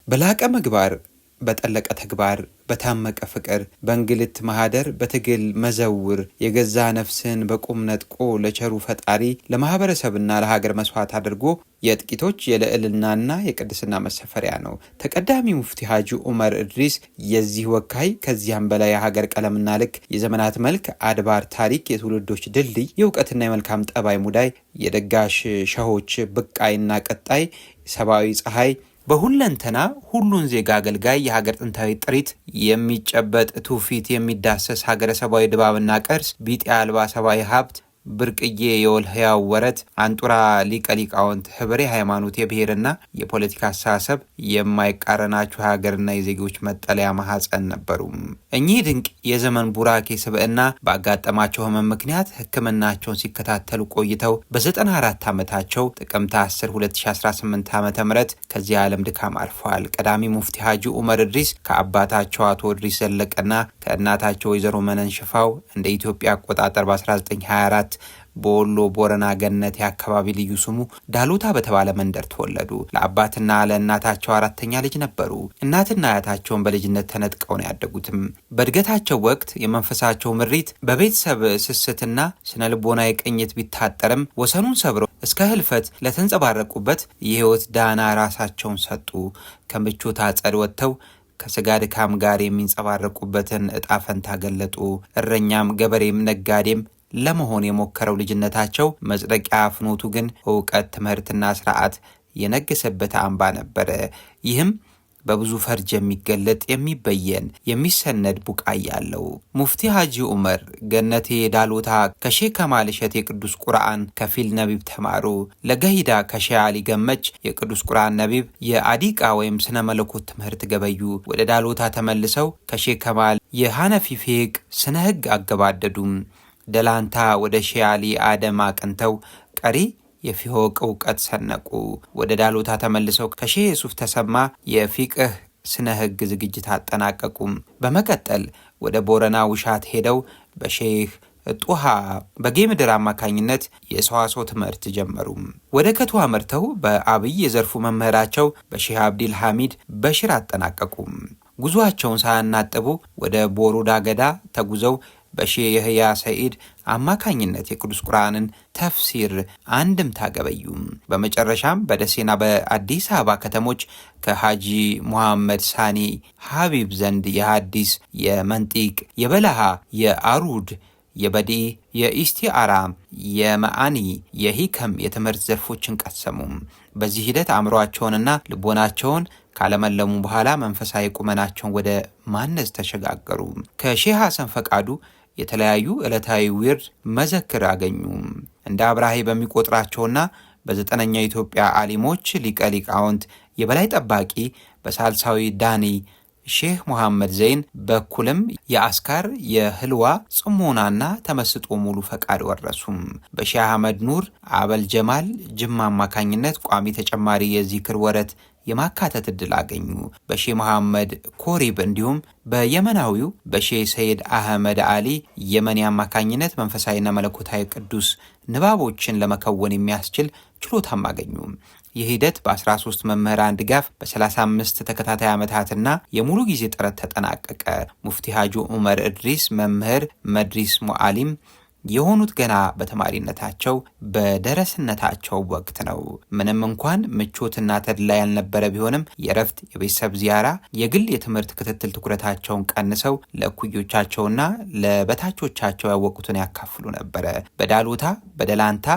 በላቀ ምግባር በጠለቀ ተግባር በታመቀ ፍቅር በእንግልት ማህደር በትግል መዘውር የገዛ ነፍስን በቁም ነጥቆ ለቸሩ ፈጣሪ ለማህበረሰብና ለሀገር መስዋዕት አድርጎ የጥቂቶች የልዕልናና የቅድስና መሰፈሪያ ነው። ተቀዳሚ ሙፍቲ ሀጂ ዑመር ኢድሪስ የዚህ ወካይ፣ ከዚያም በላይ የሀገር ቀለምና ልክ፣ የዘመናት መልክ፣ አድባር ታሪክ፣ የትውልዶች ድልድይ፣ የእውቀትና የመልካም ጠባይ ሙዳይ፣ የደጋሽ ሸሆች ብቃይና ቀጣይ፣ ሰብአዊ ፀሐይ፣ በሁለንተና ሁሉን ዜጋ አገልጋይ፣ የሀገር ጥንታዊ ጥሪት፣ የሚጨበጥ ትውፊት፣ የሚዳሰስ ሀገረ ሰባዊ ድባብና ቅርስ፣ ቢጤ አልባ ሰባዊ ሀብት፣ ብርቅዬ የወል ህያው ወረት፣ አንጡራ ሊቀ ሊቃውንት፣ ህብሬ ሃይማኖት፣ የብሔርና የፖለቲካ አስተሳሰብ የማይቃረናቸው የሀገርና የዜጎች መጠለያ ማህፀን ነበሩ። እኚህ ድንቅ የዘመን ቡራኬ ስብዕና ባጋጠማቸው ህመም ምክንያት ሕክምናቸውን ሲከታተሉ ቆይተው በ94 ዓመታቸው ጥቅምት 10 2018 ዓ.ም ከዚህ ዓለም ድካም አርፈዋል። ቀዳሚ ሙፍቲ ሀጂ ዑመር ኢድሪስ ከአባታቸው አቶ ኢድሪስ ዘለቀና ከእናታቸው ወይዘሮ መነን ሽፋው እንደ ኢትዮጵያ አቆጣጠር በ1924 በወሎ ቦረና ገነት የአካባቢ ልዩ ስሙ ዳሎታ በተባለ መንደር ተወለዱ። ለአባትና ለእናታቸው አራተኛ ልጅ ነበሩ። እናትና አያታቸውን በልጅነት ተነጥቀው ነው ያደጉትም። በእድገታቸው ወቅት የመንፈሳቸው ምሪት በቤተሰብ ስስትና ስነ ልቦናዊ ቅኝት ቢታጠርም ወሰኑን ሰብረው እስከ ህልፈት ለተንጸባረቁበት የህይወት ዳና ራሳቸውን ሰጡ። ከምቾት አጸድ ወጥተው ከስጋ ድካም ጋር የሚንጸባረቁበትን እጣ ፈንታ ገለጡ። እረኛም ገበሬም ነጋዴም ለመሆን የሞከረው ልጅነታቸው መጽደቂያ ፍኖቱ ግን እውቀት፣ ትምህርትና ስርዓት የነገሰበት አምባ ነበረ። ይህም በብዙ ፈርጅ የሚገለጥ የሚበየን የሚሰነድ ቡቃያ አለው። ሙፍቲ ሀጂ ዑመር ገነቴ ዳሎታ ከሼህ ከማል እሸት የቅዱስ ቁርአን ከፊል ነቢብ ተማሩ። ለገሂዳ ከሼህ አሊ ገመች የቅዱስ ቁርአን ነቢብ የአዲቃ ወይም ስነ መለኮት ትምህርት ገበዩ። ወደ ዳሎታ ተመልሰው ከሼህ ከማል የሐነፊ ፊቅ ስነ ህግ አገባደዱም። ደላንታ ወደ ሼህ አሊ አደም አቅንተው ቀሪ የፊሆቅ እውቀት ሰነቁ። ወደ ዳሎታ ተመልሰው ከሼህ የሱፍ ተሰማ የፊቅህ ስነ ህግ ዝግጅት አጠናቀቁም። በመቀጠል ወደ ቦረና ውሻት ሄደው በሼህ ጡሃ በጌምድር አማካኝነት የሰዋስው ትምህርት ጀመሩ። ወደ ከቱ አመርተው በአብይ የዘርፉ መምህራቸው በሼህ አብዲል ሐሚድ በሽር አጠናቀቁ። ጉዟቸውን ሳያናጥቡ ወደ ቦሩ ዳገዳ ተጉዘው በሼህ የህያ ሰዒድ አማካኝነት የቅዱስ ቁርአንን ተፍሲር አንድምታ ገበዩ። በመጨረሻም በደሴና በአዲስ አበባ ከተሞች ከሃጂ ሙሐመድ ሳኒ ሀቢብ ዘንድ የሐዲስ፣ የመንጢቅ፣ የበላሃ፣ የአሩድ፣ የበዲ፣ የኢስቲአራ፣ የመዓኒ፣ የሂከም የትምህርት ዘርፎችን ቀሰሙ። በዚህ ሂደት አእምሯቸውንና ልቦናቸውን ካለመለሙ በኋላ መንፈሳዊ ቁመናቸውን ወደ ማነጽ ተሸጋገሩ። ከሼህ ሐሰን ፈቃዱ የተለያዩ ዕለታዊ ዊርድ መዘክር አገኙ። እንደ አብራሄ በሚቆጥራቸውና በ9ኛ ኢትዮጵያ አሊሞች ሊቀ ሊቃውንት የበላይ ጠባቂ በሳልሳዊ ዳኒ ሼህ ሙሐመድ ዘይን በኩልም የአስካር የህልዋ ጽሞናና ተመስጦ ሙሉ ፈቃድ ወረሱም። በሼህ አህመድ ኑር አበል ጀማል ጅማ አማካኝነት ቋሚ ተጨማሪ የዚክር ወረት የማካተት ዕድል አገኙ። በሼህ መሐመድ ኮሪብ እንዲሁም በየመናዊው በሼህ ሰይድ አህመድ አሊ የመኒ አማካኝነት መንፈሳዊና መለኮታዊ ቅዱስ ንባቦችን ለመከወን የሚያስችል ችሎታም አገኙ። ይህ ሂደት በ13 መምህራን ድጋፍ በ35 ተከታታይ ዓመታትና የሙሉ ጊዜ ጥረት ተጠናቀቀ። ሙፍቲ ሀጂ ዑመር ኢድሪስ መምህር መድሪስ ሙዓሊም የሆኑት ገና በተማሪነታቸው በደረስነታቸው ወቅት ነው። ምንም እንኳን ምቾትና ተድላ ያልነበረ ቢሆንም የእረፍት፣ የቤተሰብ ዚያራ፣ የግል የትምህርት ክትትል ትኩረታቸውን ቀንሰው ለእኩዮቻቸውና ለበታቾቻቸው ያወቁትን ያካፍሉ ነበረ። በዳሎታ፣ በደላንታ፣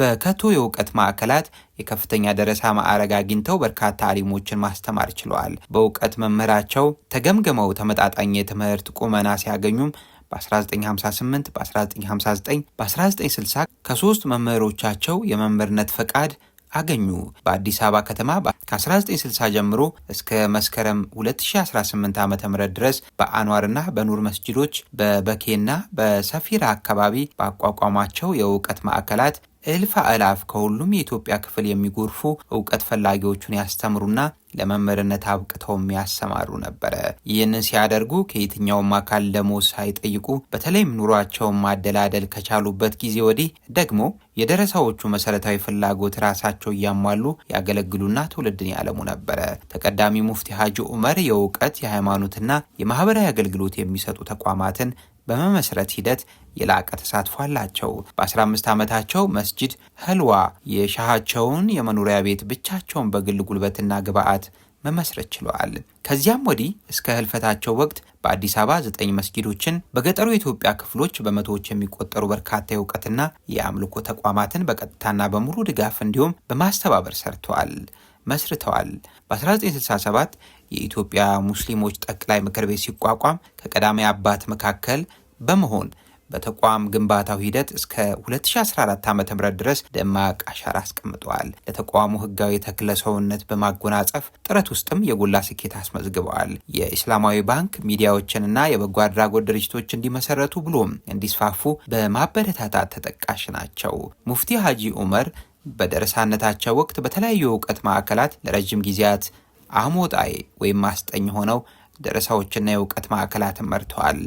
በከቶ የእውቀት ማዕከላት የከፍተኛ ደረሳ ማዕረግ አግኝተው በርካታ አሊሞችን ማስተማር ችለዋል። በእውቀት መምህራቸው ተገምገመው ተመጣጣኝ የትምህርት ቁመና ሲያገኙም በ1958፣ በ1959፣ በ1960 ከ3 መምህሮቻቸው የመምህርነት ፈቃድ አገኙ። በአዲስ አበባ ከተማ ከ1960 ጀምሮ እስከ መስከረም 2018 ዓ.ም ድረስ በአንዋርና በኑር መስጂዶች በበኬና በሰፊራ አካባቢ ባቋቋሟቸው የእውቀት ማዕከላት እልፍ አእላፍ ከሁሉም የኢትዮጵያ ክፍል የሚጎርፉ እውቀት ፈላጊዎቹን ያስተምሩና ለመምህርነት አብቅተውም ያሰማሩ ነበረ። ይህንን ሲያደርጉ ከየትኛውም አካል ደሞዝ ሳይጠይቁ በተለይም ኑሯቸውን ማደላደል ከቻሉበት ጊዜ ወዲህ ደግሞ የደረሳዎቹ መሰረታዊ ፍላጎት ራሳቸው እያሟሉ ያገለግሉና ትውልድን ያለሙ ነበረ። ተቀዳሚ ሙፍቲ ሀጂ ዑመር የእውቀት የሃይማኖትና የማህበራዊ አገልግሎት የሚሰጡ ተቋማትን በመመስረት ሂደት የላቀ ተሳትፎ አላቸው። በ15 ዓመታቸው መስጂድ ህልዋ የሻሃቸውን የመኖሪያ ቤት ብቻቸውን በግል ጉልበትና ግብአት መመስረት ችለዋል። ከዚያም ወዲህ እስከ ህልፈታቸው ወቅት በአዲስ አበባ 9 መስጊዶችን፣ በገጠሩ የኢትዮጵያ ክፍሎች በመቶዎች የሚቆጠሩ በርካታ የእውቀትና የአምልኮ ተቋማትን በቀጥታና በሙሉ ድጋፍ እንዲሁም በማስተባበር መስርተዋል። በ1967 የኢትዮጵያ ሙስሊሞች ጠቅላይ ምክር ቤት ሲቋቋም ከቀዳማዊ አባት መካከል በመሆን በተቋም ግንባታው ሂደት እስከ 2014 ዓ.ም ድረስ ደማቅ አሻራ አስቀምጠዋል። ለተቋሙ ህጋዊ ተክለ ሰውነት በማጎናጸፍ ጥረት ውስጥም የጎላ ስኬት አስመዝግበዋል። የኢስላማዊ ባንክ ሚዲያዎችንና የበጎ አድራጎት ድርጅቶች እንዲመሰረቱ ብሎም እንዲስፋፉ በማበረታታት ተጠቃሽ ናቸው። ሙፍቲ ሀጂ ዑመር በደረሳነታቸው ወቅት በተለያዩ እውቀት ማዕከላት ለረጅም ጊዜያት አሞጣይ ወይም ማስጠኝ ሆነው ደረሳዎችና የእውቀት ማዕከላትን መርተዋል፣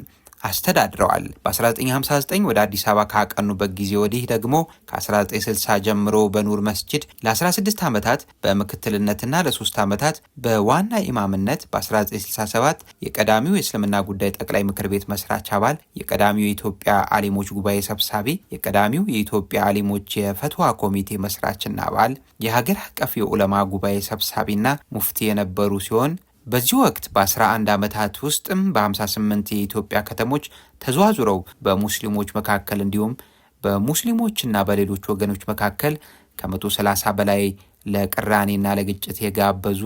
አስተዳድረዋል። በ1959 ወደ አዲስ አበባ ካቀኑበት ጊዜ ወዲህ ደግሞ ከ1960 ጀምሮ በኑር መስጂድ ለ16 ዓመታት በምክትልነትና ለ3 ዓመታት በዋና ኢማምነት፣ በ1967 የቀዳሚው የእስልምና ጉዳይ ጠቅላይ ምክር ቤት መስራች አባል፣ የቀዳሚው የኢትዮጵያ አሊሞች ጉባኤ ሰብሳቢ፣ የቀዳሚው የኢትዮጵያ አሊሞች የፈትዋ ኮሚቴ መስራችና አባል፣ የሀገር አቀፍ የዑለማ ጉባኤ ሰብሳቢና ሙፍቲ የነበሩ ሲሆን በዚህ ወቅት በ11 ዓመታት ውስጥም በ58 የኢትዮጵያ ከተሞች ተዘዋዙረው በሙስሊሞች መካከል እንዲሁም በሙስሊሞችና በሌሎች ወገኖች መካከል ከ130 በላይ ለቅራኔና ለግጭት የጋበዙ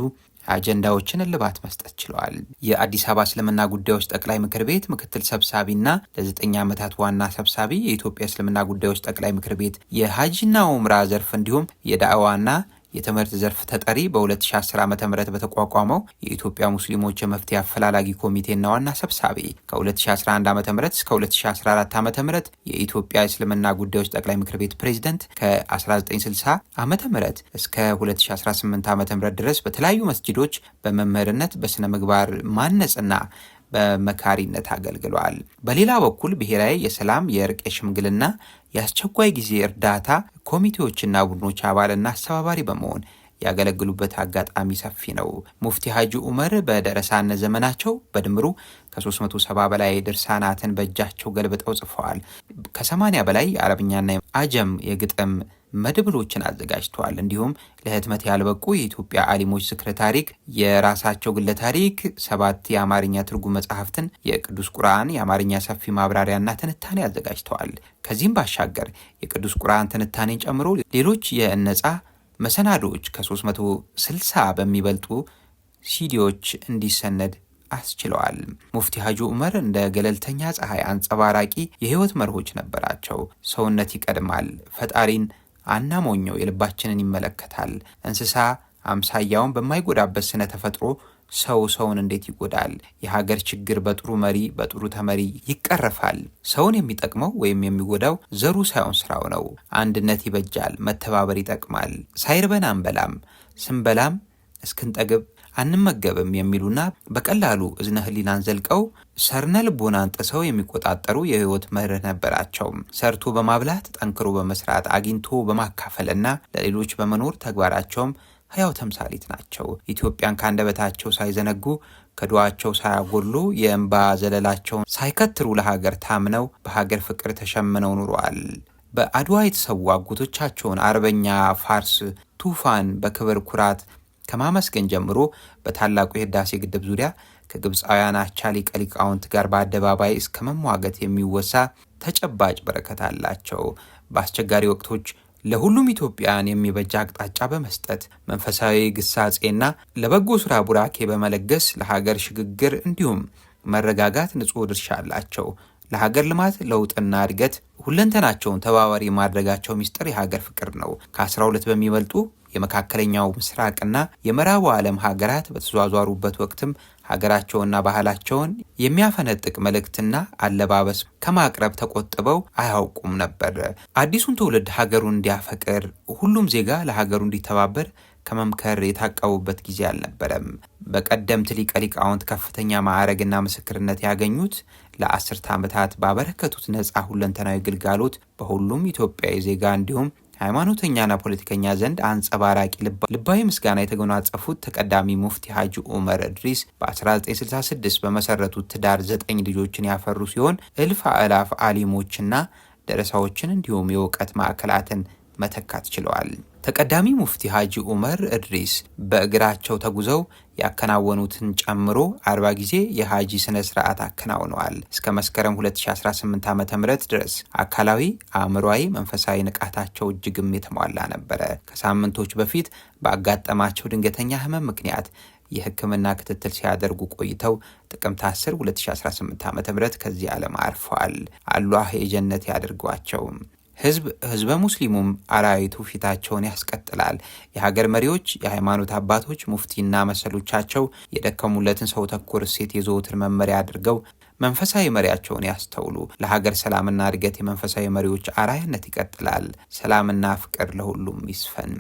አጀንዳዎችን እልባት መስጠት ችለዋል። የአዲስ አበባ እስልምና ጉዳዮች ጠቅላይ ምክር ቤት ምክትል ሰብሳቢና ለ9 ዓመታት ዋና ሰብሳቢ፣ የኢትዮጵያ እስልምና ጉዳዮች ጠቅላይ ምክር ቤት የሀጂና ኡምራ ዘርፍ እንዲሁም የዳዕዋና የትምህርት ዘርፍ ተጠሪ፣ በ2010 ዓ.ም በተቋቋመው የኢትዮጵያ ሙስሊሞች የመፍትሄ አፈላላጊ ኮሚቴና ዋና ሰብሳቢ፣ ከ2011 ዓ.ም እስከ 2014 ዓ.ም የኢትዮጵያ እስልምና ጉዳዮች ጠቅላይ ምክር ቤት ፕሬዝዳንት፣ ከ1960 ዓ.ም እስከ 2018 ዓ.ም ድረስ በተለያዩ መስጂዶች በመምህርነት በስነ ምግባር ማነጽና በመካሪነት አገልግሏል። በሌላ በኩል ብሔራዊ የሰላም፣ የእርቅ፣ የሽምግልና፣ የአስቸኳይ ጊዜ እርዳታ ኮሚቴዎችና ቡድኖች አባልና አስተባባሪ በመሆን ያገለግሉበት አጋጣሚ ሰፊ ነው። ሙፍቲ ሀጂ ዑመር በደረሳነት ዘመናቸው በድምሩ ከ370 በላይ ድርሳናትን በእጃቸው ገልብጠው ጽፈዋል። ከ80 በላይ የአረብኛና አጀም የግጥም መድብሎችን አዘጋጅተዋል። እንዲሁም ለህትመት ያልበቁ የኢትዮጵያ አሊሞች ዝክረ ታሪክ፣ የራሳቸው ግለ ታሪክ፣ 7 የአማርኛ ትርጉም መጽሐፍትን፣ የቅዱስ ቁርአን የአማርኛ ሰፊ ማብራሪያና ትንታኔ አዘጋጅተዋል። ከዚህም ባሻገር የቅዱስ ቁርአን ትንታኔን ጨምሮ ሌሎች የነጻ መሰናዶዎች ከ360 በሚበልጡ ሲዲዎች እንዲሰነድ አስችለዋል። ሙፍቲ ሀጂ ዑመር እንደ ገለልተኛ ፀሐይ አንጸባራቂ የህይወት መርሆች ነበራቸው። ሰውነት ይቀድማል፣ ፈጣሪን አናሞኘው፣ የልባችንን ይመለከታል፣ እንስሳ አምሳያውን በማይጎዳበት ስነ ተፈጥሮ ሰው ሰውን እንዴት ይጎዳል? የሀገር ችግር በጥሩ መሪ በጥሩ ተመሪ ይቀረፋል። ሰውን የሚጠቅመው ወይም የሚጎዳው ዘሩ ሳይሆን ስራው ነው። አንድነት ይበጃል፣ መተባበር ይጠቅማል። ሳይርበን አንበላም፣ ስንበላም እስክንጠግብ አንመገብም የሚሉና በቀላሉ እዝነ ህሊናን ዘልቀው ሰርነ ልቦናን ጥሰው የሚቆጣጠሩ የህይወት መርህ ነበራቸው። ሰርቶ በማብላት ጠንክሮ በመስራት አግኝቶ በማካፈልና ለሌሎች በመኖር ተግባራቸውም ህያው ተምሳሌት ናቸው። ኢትዮጵያን ካንደበታቸው ሳይዘነጉ ከዱዓቸው ሳያጎሉ የእንባ ዘለላቸውን ሳይከትሩ ለሀገር ታምነው በሀገር ፍቅር ተሸምነው ኑረዋል። በአድዋ የተሰዉ አጎቶቻቸውን አርበኛ ፋርስ ቱፋን በክብር ኩራት ከማመስገን ጀምሮ በታላቁ የህዳሴ ግድብ ዙሪያ ከግብፃውያን አቻ ሊቀ ሊቃውንት ጋር በአደባባይ እስከ መሟገት የሚወሳ ተጨባጭ በረከት አላቸው። በአስቸጋሪ ወቅቶች ለሁሉም ኢትዮጵያን የሚበጃ አቅጣጫ በመስጠት መንፈሳዊ ግሳጼና ለበጎ ስራ ቡራኬ በመለገስ ለሀገር ሽግግር እንዲሁም መረጋጋት ንጹህ ድርሻ አላቸው። ለሀገር ልማት ለውጥና እድገት ሁለንተናቸውን ተባባሪ ማድረጋቸው ሚስጥር የሀገር ፍቅር ነው። ከ12 በሚበልጡ የመካከለኛው ምስራቅና የምዕራቡ ዓለም ሀገራት በተዟዟሩበት ወቅትም ሀገራቸውና ባህላቸውን የሚያፈነጥቅ መልእክትና አለባበስ ከማቅረብ ተቆጥበው አያውቁም ነበር። አዲሱን ትውልድ ሀገሩን እንዲያፈቅር፣ ሁሉም ዜጋ ለሀገሩ እንዲተባበር ከመምከር የታቀቡበት ጊዜ አልነበረም። በቀደምት ሊቀ ሊቃውንት ከፍተኛ ማዕረግና ምስክርነት ያገኙት ለአስርተ ዓመታት ባበረከቱት ነፃ ሁለንተናዊ ግልጋሎት በሁሉም ኢትዮጵያዊ ዜጋ እንዲሁም ሃይማኖተኛና ፖለቲከኛ ዘንድ አንጸባራቂ ልባዊ ምስጋና የተጎናጸፉት ተቀዳሚ ሙፍቲ ሀጂ ዑመር እድሪስ በ1966 በመሰረቱት ትዳር 9 ልጆችን ያፈሩ ሲሆን እልፍ አእላፍ አሊሞችና ደረሳዎችን እንዲሁም የእውቀት ማዕከላትን መተካት ችለዋል። ተቀዳሚ ሙፍቲ ሀጂ ዑመር እድሪስ በእግራቸው ተጉዘው ያከናወኑትን ጨምሮ 40 ጊዜ የሀጂ ስነ ስርዓት አከናውነዋል። እስከ መስከረም 2018 ዓ.ም ድረስ አካላዊ፣ አእምሯዊ፣ መንፈሳዊ ንቃታቸው እጅግም የተሟላ ነበረ። ከሳምንቶች በፊት ባጋጠማቸው ድንገተኛ ህመም ምክንያት የሕክምና ክትትል ሲያደርጉ ቆይተው ጥቅምት 10 2018 ዓ.ም ከዚህ ዓለም አርፈዋል። አላህ የጀነት ያድርጓቸው። ህዝበ ሙስሊሙም አራይቱ ፊታቸውን ያስቀጥላል። የሀገር መሪዎች፣ የሃይማኖት አባቶች፣ ሙፍቲና መሰሎቻቸው የደከሙለትን ሰው ተኮር እሴት የዘወትር መመሪያ አድርገው መንፈሳዊ መሪያቸውን ያስተውሉ። ለሀገር ሰላምና እድገት የመንፈሳዊ መሪዎች አራያነት ይቀጥላል። ሰላምና ፍቅር ለሁሉም ይስፈን።